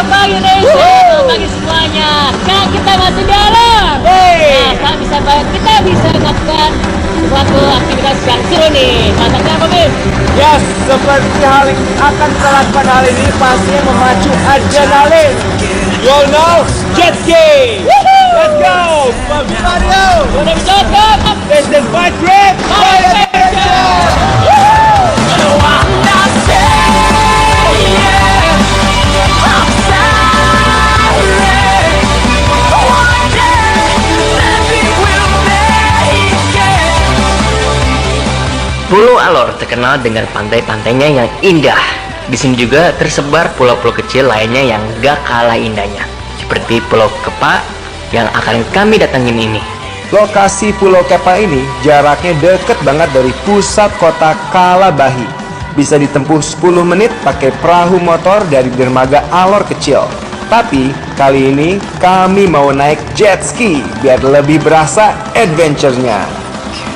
pagi Indonesia, selamat pagi semuanya. Sekarang kita masih di alam. Nah, kita bisa melakukan suatu aktivitas yang seru nih. Mantapnya apa, Bin? Yes, seperti hal yang akan kita lakukan hal ini pastinya memacu adrenalin. You all know, jet ski. Let's go, Mario. Udah bisa kan? This is my trip, my adventure. Pulau Alor terkenal dengan pantai-pantainya yang indah. Di sini juga tersebar pulau-pulau kecil lainnya yang gak kalah indahnya, seperti Pulau Kepa yang akan kami datangin ini. Lokasi Pulau Kepa ini jaraknya deket banget dari pusat kota Kalabahi. Bisa ditempuh 10 menit pakai perahu motor dari dermaga Alor kecil. Tapi kali ini kami mau naik jet ski biar lebih berasa adventure-nya.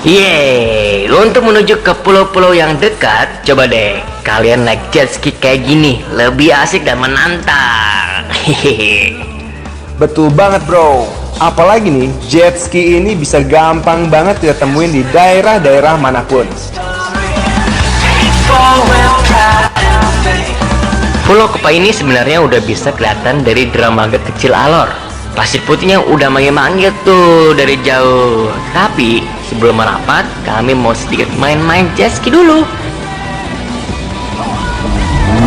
Yeay, untuk menuju ke pulau-pulau yang dekat, coba deh kalian naik jet ski kayak gini, lebih asik dan menantang. Hehehe. Betul banget bro. Apalagi nih, jet ski ini bisa gampang banget kita temuin di daerah-daerah manapun. Pulau Kepa ini sebenarnya udah bisa kelihatan dari dermaga kecil Alor. Pasir putihnya udah manggil-manggil tuh dari jauh. Tapi sebelum merapat, kami mau sedikit main-main jet ski dulu.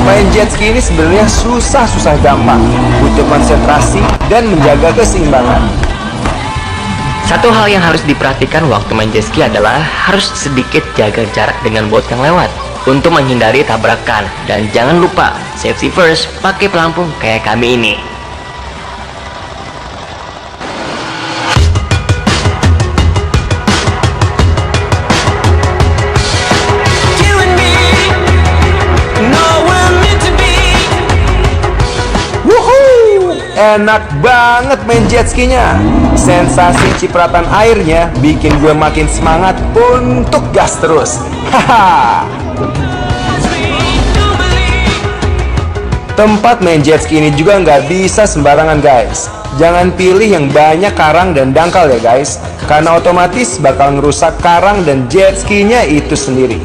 Main jet ski ini sebenarnya susah gampang, butuh konsentrasi dan menjaga keseimbangan. Satu hal yang harus diperhatikan waktu main jet ski adalah harus sedikit jaga jarak dengan bot yang lewat untuk menghindari tabrakan. Dan jangan lupa safety first, pakai pelampung kayak kami ini. Enak banget main jet skinya. Sensasi cipratan airnya bikin gue makin semangat untuk gas terus. Haha. Tempat main jet ski ini juga nggak bisa sembarangan guys. Jangan pilih yang banyak karang dan dangkal ya guys, karena otomatis bakal ngerusak karang dan jet skinya itu sendiri.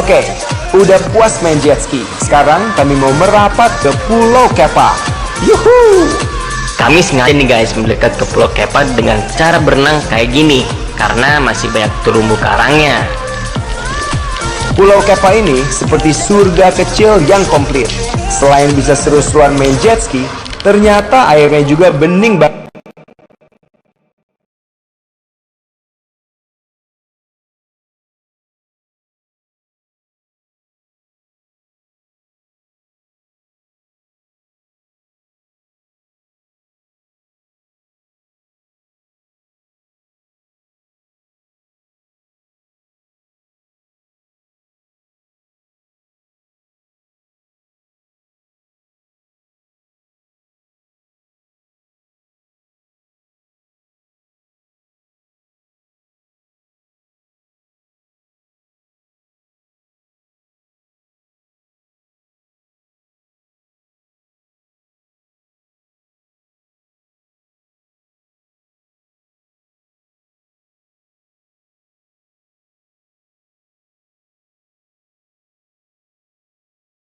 Oke, udah puas main jet ski. Sekarang kami mau merapat ke Pulau Kepa. Yuhu! Kami sengaja nih guys mendekat ke Pulau Kepa dengan cara berenang kayak gini, karena masih banyak terumbu karangnya. Pulau Kepa ini seperti surga kecil yang komplit. Selain bisa seru-seruan main jet ski, ternyata airnya juga bening banget.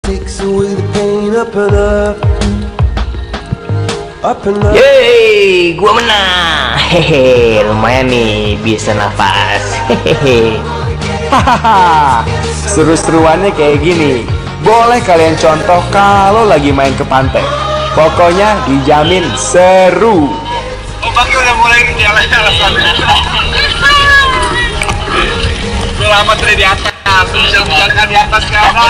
takes away the pain. Up and up, up and up. Yeay, gua menang. Hehe, lumayan nih bisa nafas. Hehehe. Hahaha, seru-seruannya kayak gini. Boleh kalian contoh kalau lagi main ke pantai. Pokoknya dijamin seru. Ombaknya udah mulai jalan alasannya. Udah lama tuh di atas, bisa menjalankan di atas sekarang.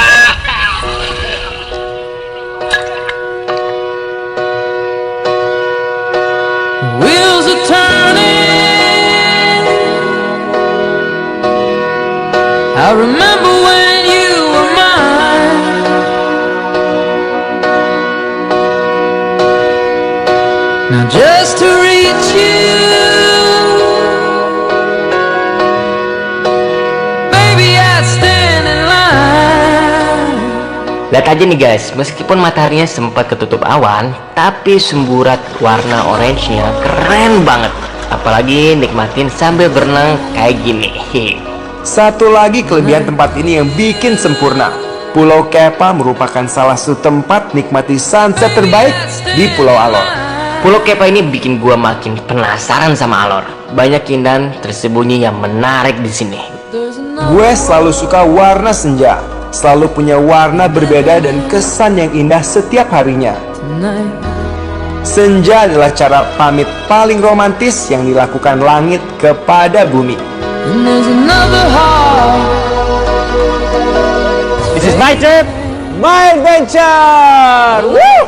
Wheels are turning. I remember when you were mine. Now just to reach you, baby, I'd stand in line. Lihat aja nih guys, meskipun mataharinya sempat ketutup awan, tapi semburat warna orange-nya keren banget. Apalagi nikmatin sambil berenang kayak gini. Satu lagi kelebihan tempat ini yang bikin sempurna. Pulau Kepa merupakan salah satu tempat nikmati sunset terbaik di Pulau Alor. Pulau Kepa ini bikin gua makin penasaran sama Alor. Banyak keindahan tersembunyi yang menarik di sini. Gue selalu suka warna senja. Selalu punya warna berbeda dan kesan yang indah setiap harinya. Senja adalah cara pamit paling romantis yang dilakukan langit kepada bumi. And there's another heart. This is my trip, my adventure. Woo!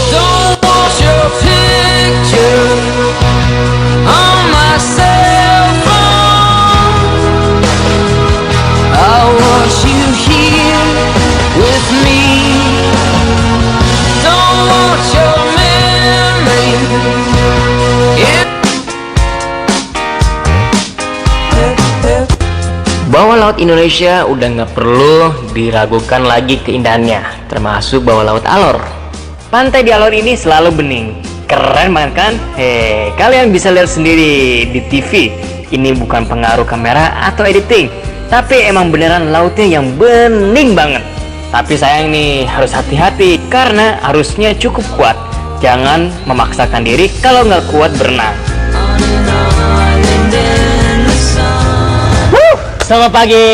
Don't want your picture on my cell phone. I want you here with me. Don't want your memory. Bawah laut Indonesia udah nggak perlu diragukan lagi keindahannya, termasuk bawah laut Alor. Pantai di Alor ini selalu bening, keren banget kan? Hei, kalian bisa lihat sendiri di TV. Ini bukan pengaruh kamera atau editing, tapi emang beneran lautnya yang bening banget. Tapi sayang nih, harus hati-hati karena arusnya cukup kuat. Jangan memaksakan diri kalau nggak kuat berenang. Selamat pagi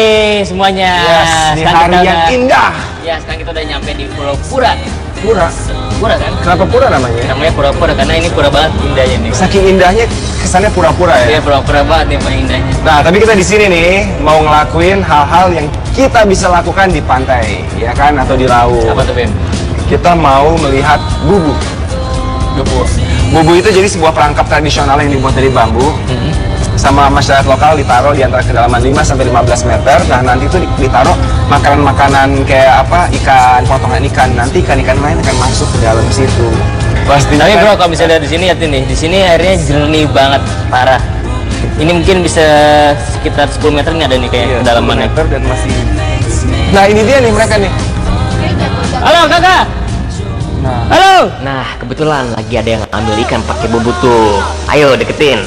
semuanya. Yes, di Sekarang hari kita yang udah- indah. Ya, sekarang kita udah nyampe di Pulau Pura. Pura. Pura kan? Kenapa pura namanya? Namanya pura-pura karena ini pura banget indahnya nih. Saking indahnya kesannya pura-pura ya. Iya, pura-pura banget nih paling indahnya. Nah, tapi kita di sini nih mau ngelakuin hal-hal yang kita bisa lakukan di pantai, ya kan, atau di laut. Apa tuh, Bim? Kita mau melihat bubu. Bubu itu jadi sebuah perangkap tradisional yang dibuat dari bambu. Sama masyarakat lokal ditaruh di antara kedalaman 5-15 meter. Nah, nanti itu ditaruh makanan-makanan kayak apa, ikan, potongan ikan. Nanti ikan-ikan lain akan masuk ke dalam situ. Pastinya. Tapi bro, kalau bisa lihat di sini lihat ini. Di sini airnya jernih banget, parah. Ini mungkin bisa sekitar 10 meter nih ada nih kayak Iya, kedalamannya. 10 meter dan masih. Nah, ini dia nih mereka nih. Halo kakak. Halo. Nah, kebetulan lagi ada yang ambil ikan pakai bubu tuh. Ayo deketin.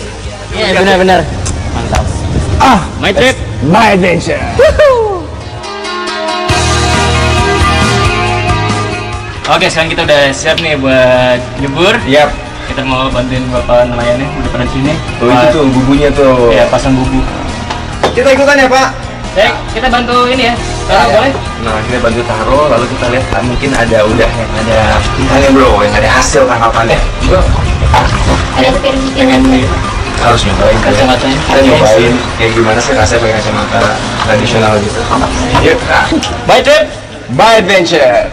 Iya benar-benar. Mantap. Ah, My trip. my adventure. Oke, sekarang kita udah siap nih buat nyebur. Yap. Kita mau bantuin bapak nelayannya udah pada sini. Tuh itu tuh bubunya tuh. Ya, pasang bubu. Kita ikutan ya, Pak. Kita bantu ini ya. Taruh boleh? Nah, kita bantu taruh, lalu kita lihat mungkin ada udah yang ada ikannya bro, yang ada hasil tangkapannya. Bro, Pengen harus nyobain kan ya. Kacamatanya. Kita nyobain kayak gimana sih rasanya pakai kacamata tradisional gitu. Yuk, nah. My trip. By adventure.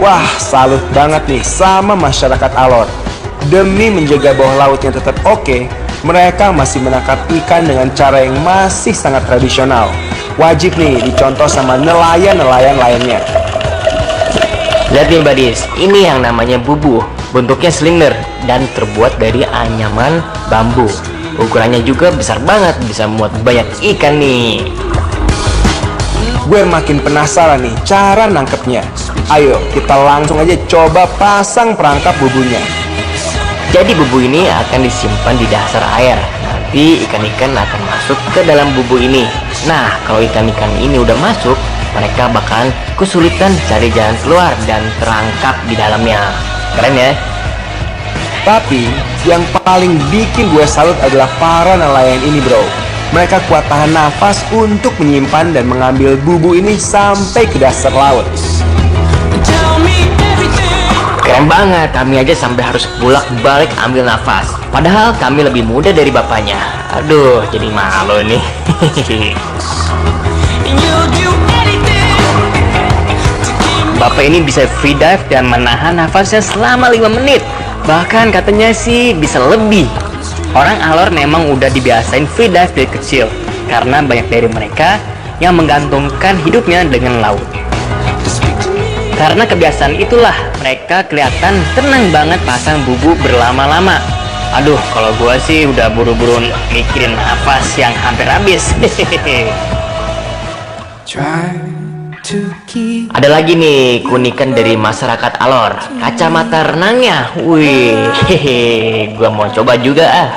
Wah, salut banget nih sama masyarakat Alor. Demi menjaga bawah laut yang tetap oke, mereka masih menangkap ikan dengan cara yang masih sangat tradisional. Wajib nih dicontoh sama nelayan-nelayan lainnya. Lihat nih badis, ini yang namanya bubu. Bentuknya silinder dan terbuat dari anyaman bambu. Ukurannya juga besar banget, bisa muat banyak ikan nih. Gue makin penasaran nih cara nangkepnya. Ayo kita langsung aja coba pasang perangkap bubunya. Jadi bumbu ini akan disimpan di dasar air. Nanti ikan-ikan akan masuk ke dalam bumbu ini. Nah, kalau ikan-ikan ini udah masuk, mereka bakalan kesulitan cari jalan keluar dan terangkap di dalamnya. Keren ya? Tapi yang paling bikin gue salut adalah para nelayan ini, bro. Mereka kuat tahan nafas untuk menyimpan dan mengambil bumbu ini sampai ke dasar laut. Keren banget, kami aja sampai harus bolak-balik ambil nafas. Padahal kami lebih muda dari bapaknya. Aduh, jadi malu nih. Bapak ini bisa free dive dan menahan nafasnya selama 5 menit. Bahkan katanya sih bisa lebih. Orang Alor memang udah dibiasain free dive dari kecil, karena banyak dari mereka yang menggantungkan hidupnya dengan laut. Karena kebiasaan itulah mereka kelihatan tenang banget pasang bumbu berlama-lama. Aduh, kalau gua sih udah buru-buru mikirin nafas yang hampir habis. Ada lagi nih keunikan dari masyarakat Alor, kacamata renangnya. Wih, hehe, gua mau coba juga ah.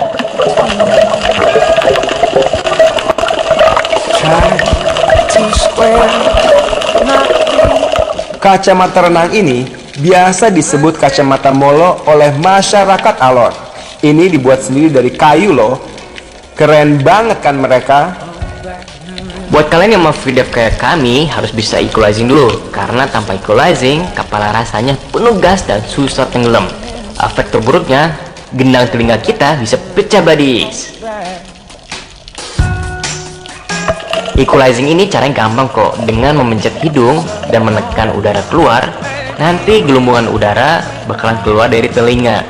Kacamata renang ini biasa disebut kacamata molo oleh masyarakat Alor. Ini dibuat sendiri dari kayu loh. Keren banget kan mereka? Buat kalian yang mau free dive kayak kami, harus bisa equalizing dulu. Karena tanpa equalizing, kapal rasanya penuh gas dan susah tenggelam. Efek terburuknya, gendang telinga kita bisa pecah badis. Equalizing ini caranya gampang kok. Dengan memencet hidung dan menekan udara keluar, nanti gelembungan udara bakalan keluar dari telinga.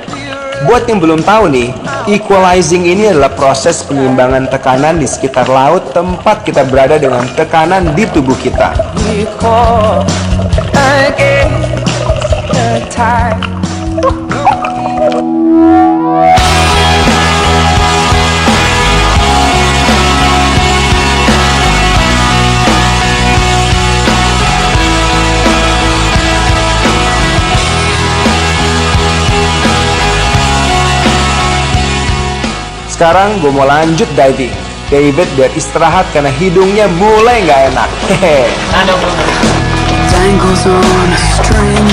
Buat yang belum tahu nih, equalizing ini adalah proses penyeimbangan tekanan di sekitar laut tempat kita berada dengan tekanan di tubuh kita. Sekarang gue mau lanjut diving. David biar istirahat karena hidungnya mulai nggak enak. Hehe. Dangles on a string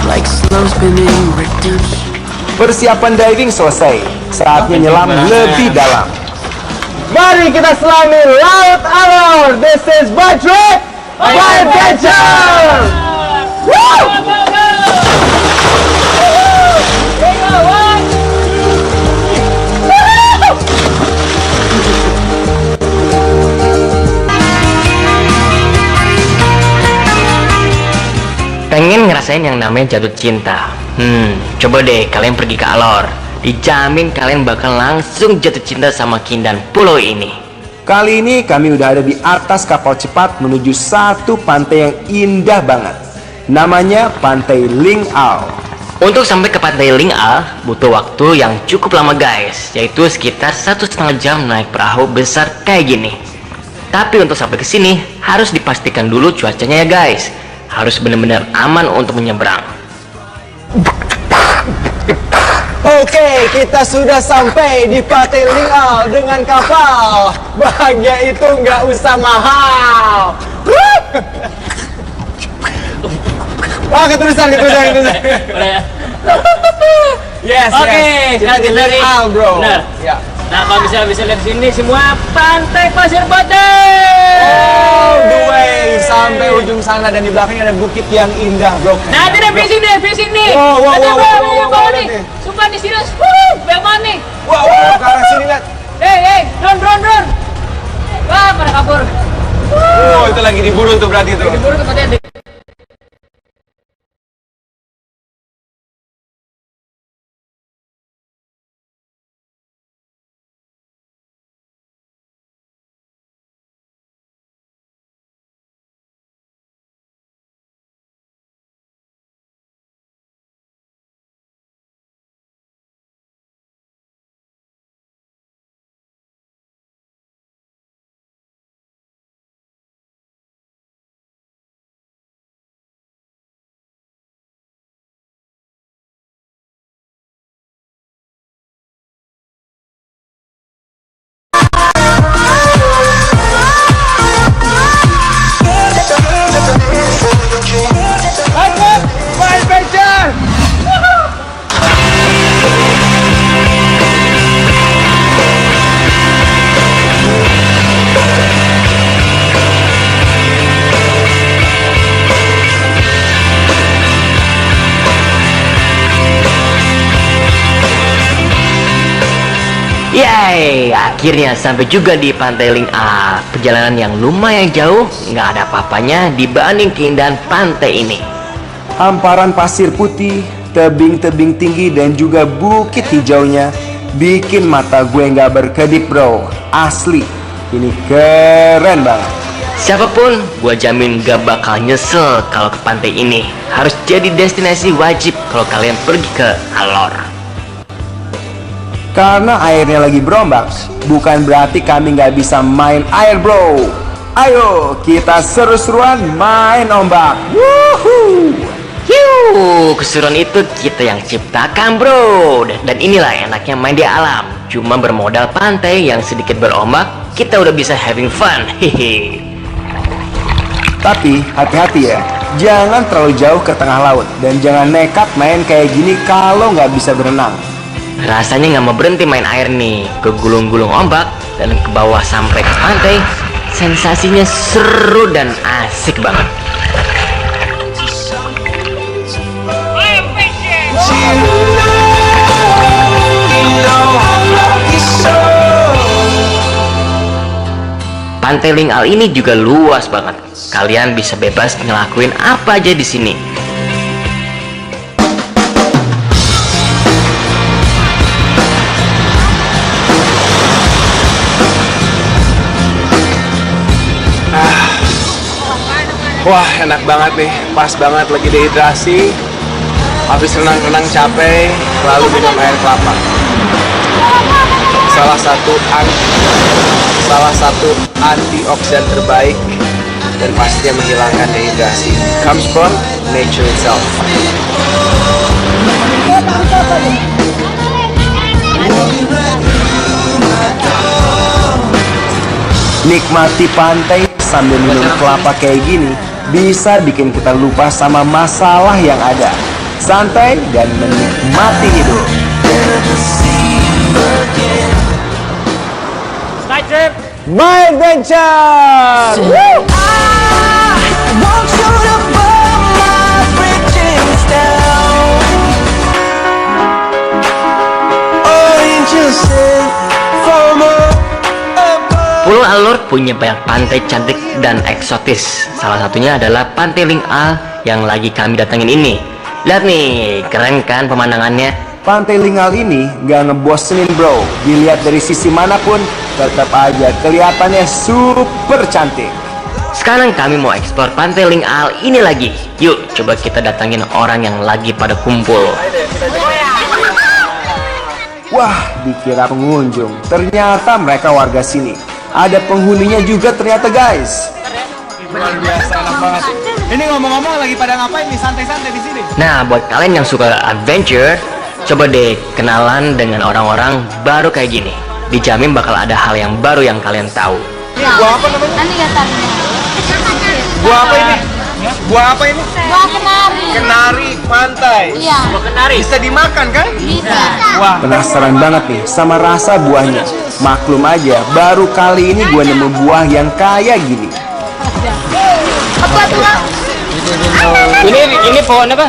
like slow spinning redemption. Persiapan diving selesai. Saatnya nyelam lebih dalam. Mari kita selami Laut Alor. This is my trip, my adventure. Woo! Pengen ngerasain yang namanya jatuh cinta? Coba deh kalian pergi ke Alor. Dijamin kalian bakal langsung jatuh cinta sama keindahan pulau ini. Kali ini kami udah ada di atas kapal cepat menuju satu pantai yang indah banget. Namanya Pantai Ling Ao. Untuk sampai ke Pantai Ling Ao butuh waktu yang cukup lama guys, yaitu sekitar 1,5 jam naik perahu besar kayak gini. Tapi untuk sampai ke sini harus dipastikan dulu cuacanya ya guys. Harus benar-benar aman untuk menyeberang. Oke, kita sudah sampai di Pantai Ling Ao dengan kapal. Bahagia itu nggak usah mahal. Keterusan. Yes, Oke, sudah Ling dari Ao, bro. Benar. Ya. Nah, kalau bisa lihat sini semua pantai pasir putih. Oh, the way sampai ujung sana dan di belakangnya ada bukit yang indah, bro. Nah, tidak facing nih. Wow, Bawah nih. Sumpah nih serius. Yang mana nih? Wow, ke arah sini lihat. Drone. Wah, pada kabur. Oh, itu lagi diburu tuh berarti tuh. Diburu tuh katanya. Yay, akhirnya sampai juga di Pantai Ling A. Perjalanan yang lumayan jauh, nggak ada apa-apanya dibanding keindahan pantai ini. Hamparan pasir putih, tebing-tebing tinggi dan juga bukit hijaunya bikin mata gue nggak berkedip bro. Asli, ini keren banget. Siapapun, gua jamin gak bakal nyesel kalau ke pantai ini. Harus jadi destinasi wajib kalau kalian pergi ke Alor. Karena airnya lagi berombak, bukan berarti kami nggak bisa main air bro. Ayo kita seru-seruan main ombak. Woohoo! Yuh, keseruan itu kita yang ciptakan bro. Dan inilah enaknya main di alam. Cuma bermodal pantai yang sedikit berombak, kita udah bisa having fun. Hehe. Tapi hati-hati ya, jangan terlalu jauh ke tengah laut. Dan jangan nekat main kayak gini kalau nggak bisa berenang. Rasanya nggak mau berhenti main air nih. Ke gulung-gulung ombak dan ke bawah sampai ke pantai. Sensasinya seru dan asik banget. Pantai Ling Al ini juga luas banget. Kalian bisa bebas ngelakuin apa aja di sini. Wah, enak banget nih. Pas banget lagi dehidrasi. Habis renang-renang capek, lalu minum air kelapa. Salah satu antioksidan terbaik dan pastinya menghilangkan dehidrasi. Comes from nature itself. Nikmati pantai sambil minum kelapa kayak gini bisa bikin kita lupa sama masalah yang ada. Santai dan menikmati hidup. Sky trip. My Adventure! Woo! Pulau Alor punya banyak pantai cantik dan eksotis. Salah satunya adalah Pantai Ling A yang lagi kami datangin ini. Lihat nih, keren kan pemandangannya? Pantai Ling Al ini gak ngebosenin bro. Dilihat dari sisi manapun, tetap aja kelihatannya super cantik. Sekarang kami mau eksplor Pantai Ling Al ini lagi. Yuk, coba kita datangin orang yang lagi pada kumpul. Wah, dikira pengunjung. Ternyata mereka warga sini. Ada penghuninya juga ternyata guys. Luar biasa, enak banget. Ini ngomong-ngomong lagi pada ngapain nih, santai-santai di sini? Nah, buat kalian yang suka adventure, coba deh kenalan dengan orang-orang baru kayak gini. Dijamin bakal ada hal yang baru yang kalian tahu. Buah apa namanya? Buah apa ini? Buah apa ini? Buah kenari. Kenari pantai. Iya. Bisa dimakan kan? Bisa. Wah, Penasaran banget nih sama rasa buahnya. Maklum aja, baru kali ini gue nemu buah yang kayak gini. Apa tuh? Ini pohon apa?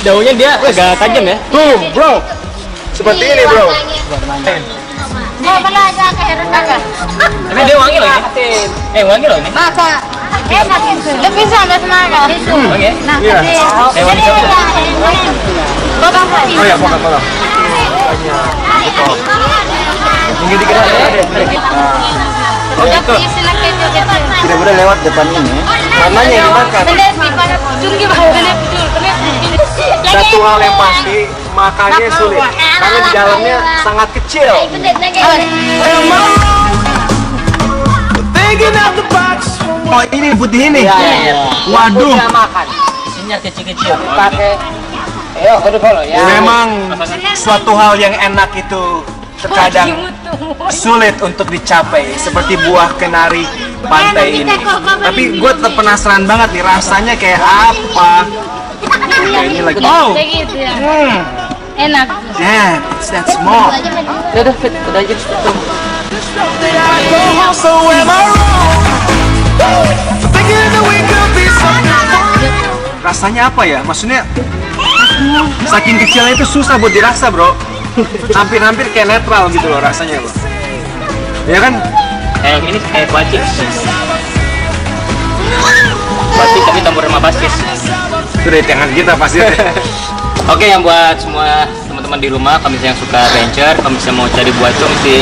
Daunnya dia agak tajam ya. tuh bro. Seperti ini bro. Mau belajar ke Herundaga. Tapi dia wangi loh ini. Wangi loh ini. Masa enak itu. Lebih sama semangat. Oke. Nah, Iya. jadi Wangi coba. Bapak Fadi. Oh ya, potong. Tinggi dikit aja. Udah isilah kecil-kecil. Tidak boleh lewat depan ini. Mananya yang dimakan? Bener sih, Pak. Tunggu, bener betul. Satu hal yang pasti, makannya sulit karena di dalamnya sangat kecil. Oh ini putih ini. Waduh. Makan. Isinya kecil-kecil. Pakai. Memang suatu hal yang enak itu terkadang sulit untuk dicapai, seperti buah kenari pantai ini. Tapi gue tetap penasaran banget nih rasanya kayak apa. Kayak ini lagi. Oh, Begitu ya. Enak. damn, it's that small. Udah fit, udah aja. Rasanya apa ya? Maksudnya saking kecilnya itu susah buat dirasa bro. hampir-hampir kayak netral gitu loh rasanya bro. Ya kan? Yang ini kayak kuaci tapi campur sama paskis. Itu dari tangan kita pasti. Oke, yang buat semua teman-teman di rumah, kalau misalnya yang suka adventure, kalau misalnya mau cari buah itu mesti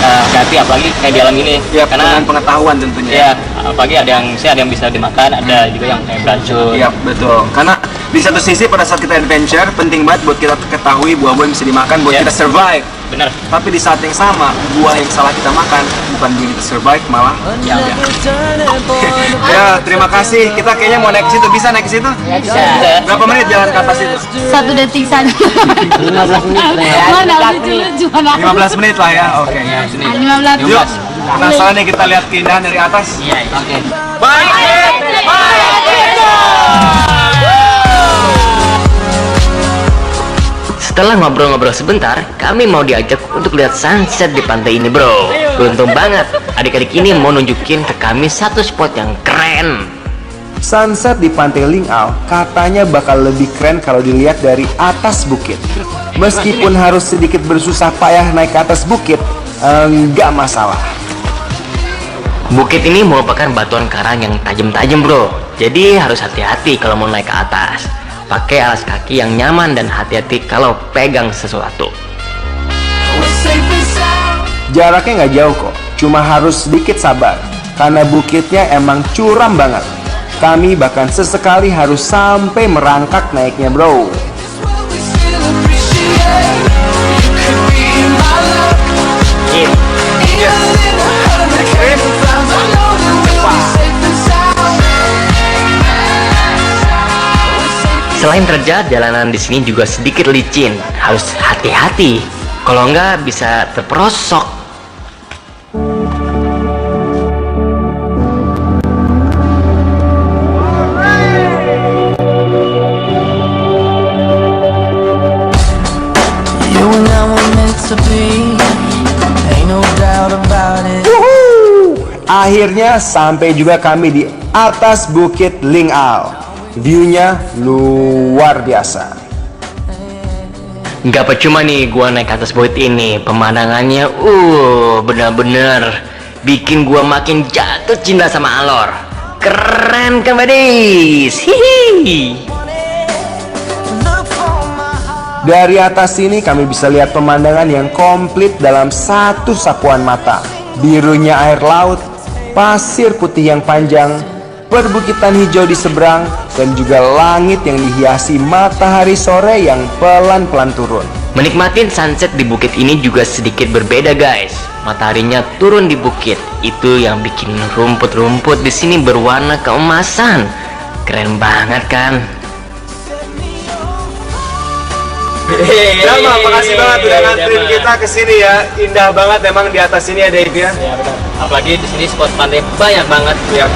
hati-hati, apalagi kayak di alam ini. Ya, karena dengan pengetahuan tentunya. ya, apalagi ada yang bisa dimakan, ada juga yang kayak beracun. Iya, betul. Karena di satu sisi pada saat kita adventure, penting banget buat kita ketahui buah-buah yang bisa dimakan buat kita survive. Bener. Tapi di saat yang sama, buah yang salah kita makan bukan bikin kita survive, malah Ya, udah. Ya, terima kasih. Kita kayaknya mau naik ke situ. Bisa naik ke situ? Bisa. Berapa menit jalan ke atas itu? 1 detik saja. 15 menit. Mana lucu-lucu mana? 15 menit lah ya. Oke. 15. Yuk. Penasaran nih kita lihat keindahan dari atas. Iya. Oke. Setelah ngobrol-ngobrol sebentar, kami mau diajak untuk lihat sunset di pantai ini, bro. Beruntung banget, adik-adik ini mau nunjukin ke kami satu spot yang keren. Sunset di Pantai Lingau katanya bakal lebih keren kalau dilihat dari atas bukit. Meskipun harus sedikit bersusah payah naik ke atas bukit, nggak masalah. Bukit ini merupakan batuan karang yang tajam-tajam, bro. Jadi harus hati-hati kalau mau naik ke atas. Pakai alas kaki yang nyaman dan hati-hati kalau pegang sesuatu. Jaraknya nggak jauh kok, cuma harus sedikit sabar karena bukitnya emang curam banget. Kami bahkan sesekali harus sampai merangkak naiknya, bro. Selain terjal, jalanan di sini juga sedikit licin. Harus hati-hati, kalau nggak bisa terperosok. You and I were meant to be, ain't no doubt about it. Akhirnya sampai juga kami di atas Bukit Lingau. View-nya luar biasa. Nggak percuma nih gua naik ke atas bukit ini. Pemandangannya bener-bener bikin gua makin jatuh cinta sama alor. Keren kan, badis? Hihi. Dari atas sini kami bisa lihat pemandangan yang komplit dalam satu sapuan mata. Birunya air laut, pasir putih yang panjang, perbukitan hijau di seberang, dan juga langit yang dihiasi matahari sore yang pelan-pelan turun. Menikmatin sunset di bukit ini juga sedikit berbeda, guys. Mataharinya turun di bukit, itu yang bikin rumput-rumput di sini berwarna keemasan. Keren banget kan? Rama, makasih banget udah nganterin kita ke sini ya. Indah banget emang di atas sini ada itu ya. Ya benar. Apalagi di sini spot pantai banyak banget. Ya,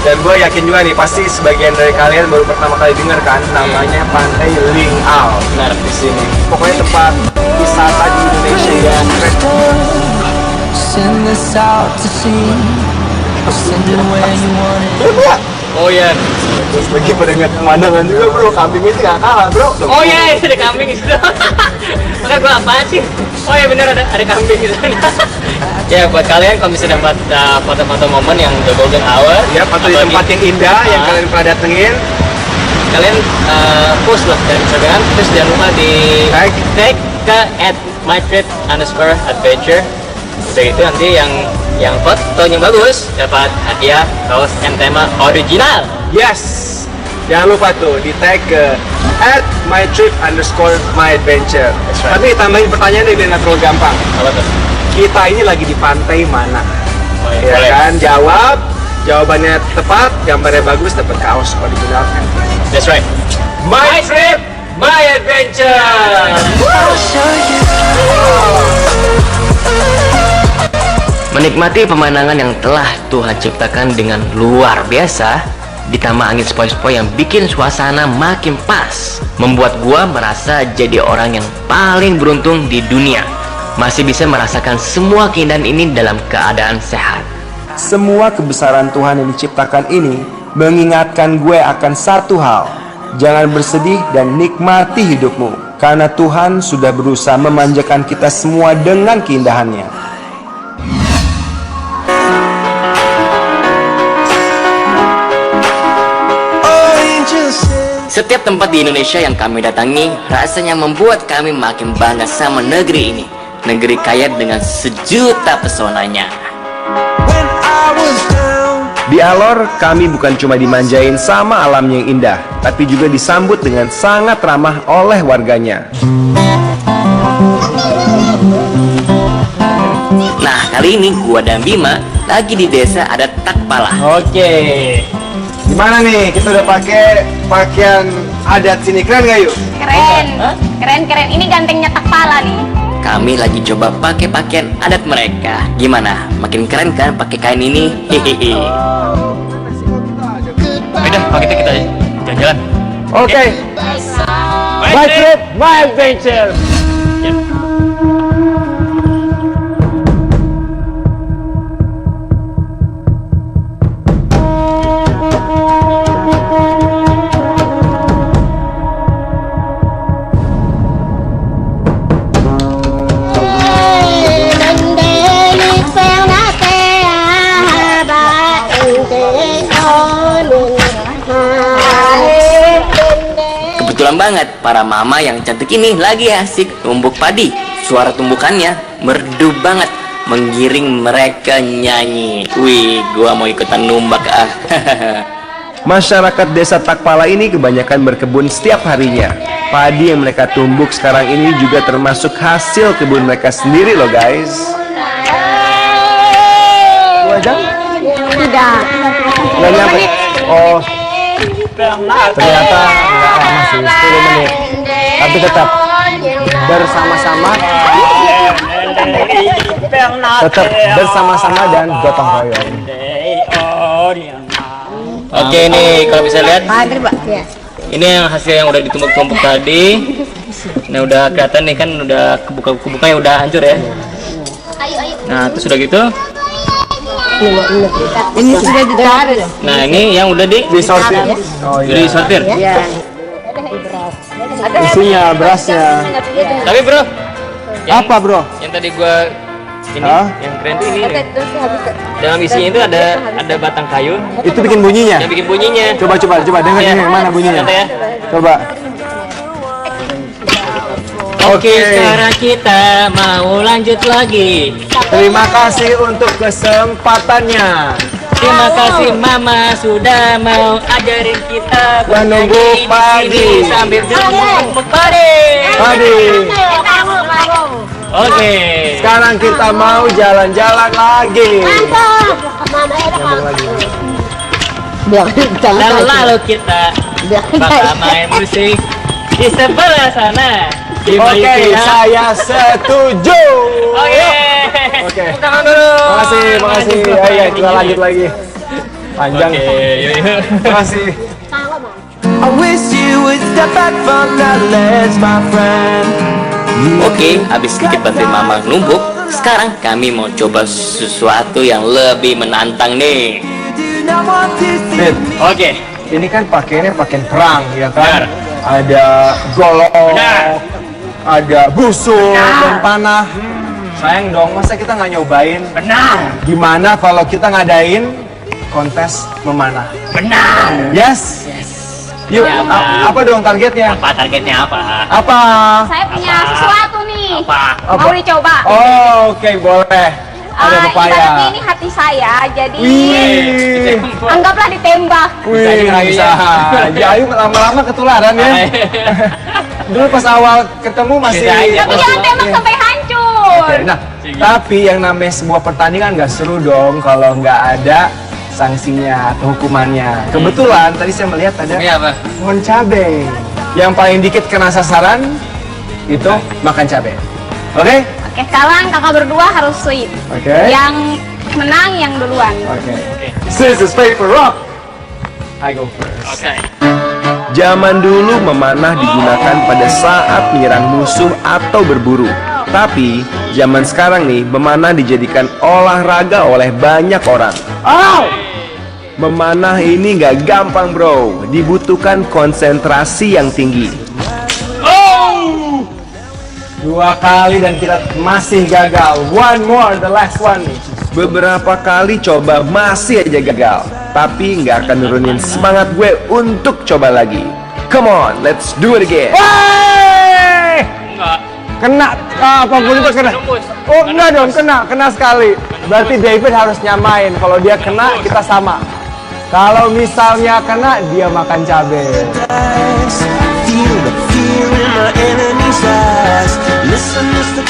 dan gue yakin juga nih pasti sebagian dari kalian baru pertama kali denger kan namanya Pantai Lingau. Benar, di sini. Pokoknya tempat wisata di Indonesia yang keren. Send this out to sea, send it where you want it. Oh ya. Terus lagi pada ngeliat pemandangan juga bro, kambing itu gak kalah bro. Oh ya, ada kambing di situ. Makanya gua apaan sih? Oh ya benar, ada kambing di sana. Ya buat kalian kalau bisa dapat foto-foto momen yang the golden hour, Ya, foto di tempat yang indah yang kalian pernah datengin. kalian post lah dari Instagram, terus jangan lupa di Tag. ke @mytrip_adventure. Udah itu nanti yang fotonya bagus dapat hadiah kaos and tema original. Yes, jangan lupa tuh di tag ke @mytrip_myadventure. right. Tapi tambahin pertanyaan deh biar nggak terlalu gampang. Apa tuh? Kita ini lagi di pantai mana? Ya Boleh. kan, jawab. Jawabannya tepat, gambarnya bagus, dapat kaos original. That's right. My trip, my adventure. Menikmati pemandangan yang telah Tuhan ciptakan dengan luar biasa, ditambah angin sepoi-sepoi yang bikin suasana makin pas, membuat gua merasa jadi orang yang paling beruntung di dunia. Masih bisa merasakan semua keindahan ini dalam keadaan sehat. Semua kebesaran Tuhan yang diciptakan ini mengingatkan gue akan satu hal. Jangan bersedih dan nikmati hidupmu. karena Tuhan sudah berusaha memanjakan kita semua dengan keindahannya. Setiap tempat di Indonesia yang kami datangi rasanya membuat kami makin bangga sama negeri ini. Negeri kaya dengan sejuta pesonanya. Di Alor, kami bukan cuma dimanjain sama alamnya yang indah, tapi juga disambut dengan sangat ramah oleh warganya. Nah, kali ini gua dan Bima lagi di desa adat Takpala. Oke. Gimana nih? Kita udah pakai pakaian adat sini, keren nggak yuk? Keren. Ini gantengnya Takpala nih. Kami lagi coba pakai pakaian adat mereka. Gimana? Makin keren kan pakai kain ini? Hehehe. Udah, kalau gitu kita jalan-jalan. Oke. My trip, my adventure. Kebetulan banget para mama yang cantik ini lagi asik tumbuk padi. Suara tumbukannya merdu banget, menggiring mereka nyanyi. Wih, gua mau ikutan numbak ah. Masyarakat desa Takpala ini kebanyakan berkebun setiap harinya. Padi yang mereka tumbuk sekarang ini juga termasuk hasil kebun mereka sendiri loh guys. 2 jam? Tidak. Nggak nyampe? Oh, ternyata nggak lama sih, 10 menit. Tapi tetap bersama-sama, dan gotong royong. Oke nih, kalau bisa lihat, ini yang hasil yang udah ditumbuk-tumbuk tadi. Nah udah kelihatan nih kan, udah kebuka-kubukanya udah hancur ya. Nah terus udah gitu. Ini sudah ditaruh. Nah ini yang udah Disortir. Oh udah iya. disortir. Isinya berasnya. Tapi bro, Apa bro? yang tadi gua ini, Hah? yang keren tuh ini. Dalam isinya itu ada batang kayu Itu bikin bunyinya. yang bikin bunyinya. Coba dengar Iya. ini mana bunyinya. Santai ya. Coba. Oke, sekarang kita mau lanjut lagi. Terima kasih untuk kesempatannya. Terima kasih Mama sudah mau ajarin kita Menunggu bernyanyi padi. di sini sambil tumbuk padi. Padi. Oke. Sekarang kita mau jalan-jalan lagi. Dan lalu kita bakal main musik di sebelah sana. Di Oke, Malaysia. saya setuju. Oke. Oke. Tepuk tangan dulu. Makasih. Ayo kita lanjut lagi. Panjang. Oke, yuk. Makasih. I wish you would step back from that ledge, my friend. Oke, habis sedikit bantuin Mama numbuk, sekarang kami mau coba sesuatu yang lebih menantang nih. Do not want to see Fit, Oke. ini kan pakaiannya pakaian perang ya kan? Benar. Ada golok, Benar. ada busur dan panah. Sayang dong, masa kita nggak nyobain? Benar. Gimana kalau kita ngadain kontes memanah? Benar. Yes. Yuk, Ya, Bang. apa dong targetnya? Apa targetnya apa? Apa? Saya punya sesuatu nih. Apa? Mau dicoba? Oh, oke boleh. Ada pepaya. Ibaratnya ini hati saya, jadi Wih, anggaplah ditembak. wih, bisa. Ya, ayo lama-lama ketularan ya. Dulu pas awal ketemu masih. Bisa aja. Tapi jangan tembak sampai hancur. Oke, nah, tapi yang namanya sebuah pertandingan nggak seru dong kalau nggak ada sanksinya atau hukumannya. Kebetulan tadi saya melihat ada Ini apa? pohon cabai. Yang paling dikit kena sasaran itu makan cabai. Oke? Oke, sekarang kakak berdua harus sweet. Oke. Yang menang yang duluan. Oke. Scissors, paper, rock. I go first. Oke. Zaman dulu memanah digunakan pada saat menyerang musuh atau berburu. Tapi zaman sekarang nih memanah dijadikan olahraga oleh banyak orang. Memanah ini nggak gampang bro, dibutuhkan konsentrasi yang tinggi. 2 kali dan kita masih gagal. One more, the last one. Beberapa kali coba masih aja gagal. Tapi nggak akan nurunin semangat gue untuk coba lagi. Come on, let's do it again. Enggak. Kena, apapun itu kena. Oh enggak dong, kena sekali. Berarti David harus nyamain. Kalau dia kena, kita sama. Kalau misalnya kena, dia makan cabai. Feel the fear in my enemy's eyes. Listen as the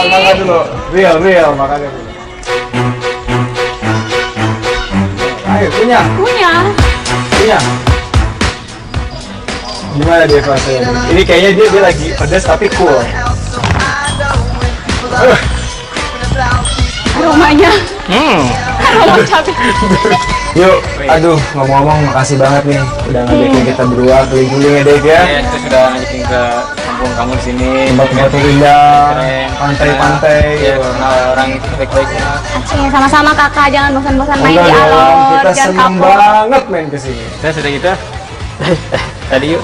Makan dulu. Real, makan dulu. Ayo, punya. Gimana dia rasanya? Ini kayaknya dia lagi pedas tapi cool. Aromanya. Aroma cabai. Yuk, aduh, ngomong-ngomong makasih banget nih udah ngajakin kita berdua keliling-keliling ya Dave ya. Ya, itu sudah ngajakin ke kampung kamu di sini. Tempat-tempat indah, Keren. pantai-pantai. Ya, kenal orang itu baik-baiknya. Oke, sama-sama kakak, jangan bosan-bosan main Enggak di dong, alor, kita jangan senang kapok. banget main kesini. Kita sudah gitu. Tadi yuk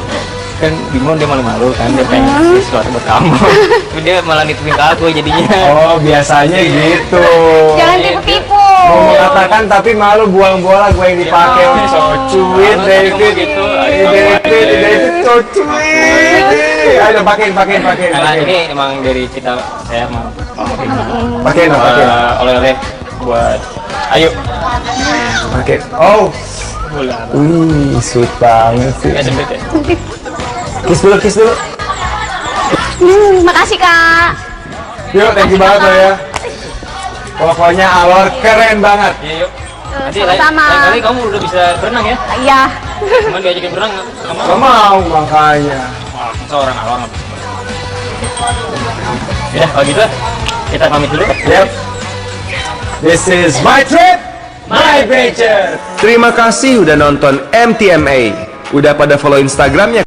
kan Bimo dia malu-malu kan dia pengen kasih sesuatu buat kamu. Tapi dia malah nitipin ke aku jadinya. Oh, biasanya gitu. Jangan tipu-tipu. Mau mengatakan tapi malu buang bola gue yang dipakai. So cuit David gitu. David so cuit. Ayo pakein. Karena ini emang dari kita saya mau Pakein. oleh-oleh buat ayo. Pakein. Oh, Bulan. sweet banget sih. Ya sempit ya. Kiss dulu. Makasih kak. Yuk, thank you banget lo ya. Pokoknya Alor keren banget. Iya yuk. Nanti Sama-sama. lain kali kamu udah bisa berenang ya. Iya. Cuman diajakin berenang kamu Gak mau makanya. wah, seorang awal nggak bisa. Ya, kalau gitu kita pamit dulu. Yep. This is my trip, my adventure. Terima kasih udah nonton MTMA. Udah pada follow Instagramnya.